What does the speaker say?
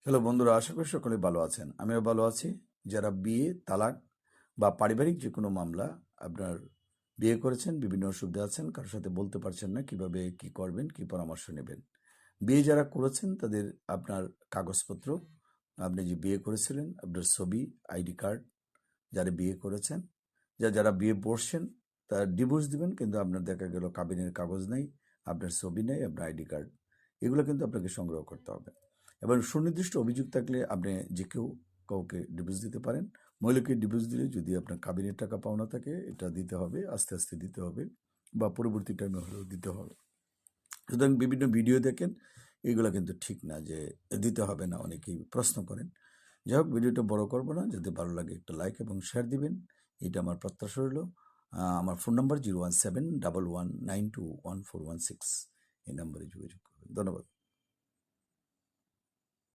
Hello বন্ধুরা, আশা করি সকলে ভালো আছেন। আমিও ভালো আছি। যারা বিয়ে, তালাক বা পারিবারিক যে কোনো মামলা, আপনার বিয়ে করেছেন, বিভিন্ন অসুবিধা আছেন, কারোর সাথে বলতে পারছেন না কিভাবে কি করবেন, কি পরামর্শ নেবেন। বিয়ে যারা করেছেন তাদের আপনার কাগজপত্র, আপনি যে বিয়ে করেছিলেন, আপনার ছবি, আইডি কার্ড, যারা বিয়ে করেছেন, যারা বিয়ে বসছেন তারা ডিভোর্স দিবেন, কিন্তু আপনার দেখা গেল কাবিনের কাগজ নেই, আপনার ছবি নেই, আপনার আইডি কার্ড, এগুলো কিন্তু আপনাকে সংগ্রহ করতে হবে। এবং সুনির্দিষ্ট অভিযোগ থাকলে আপনি যে কেউ কাউকে ডিভোর্স দিতে পারেন। মহিলাকে ডিভোর্স দিলে যদি আপনার কাবিনের টাকা পাওনা থাকে, এটা দিতে হবে, আস্তে আস্তে দিতে হবে, বা পরবর্তী টাইমে হলেও দিতে হবে। সুতরাং বিভিন্ন ভিডিও দেখেন, এগুলো কিন্তু ঠিক না যে দিতে হবে না, অনেকেই প্রশ্ন করেন। যাই হোক, ভিডিওটা বড় করবো না, যদি ভালো লাগে একটা লাইক এবং শেয়ার দিবেন, এটা আমার প্রত্যাশা রইল। আমার ফোন নাম্বার 01711921416, এই নাম্বারে যোগাযোগ করবেন। ধন্যবাদ।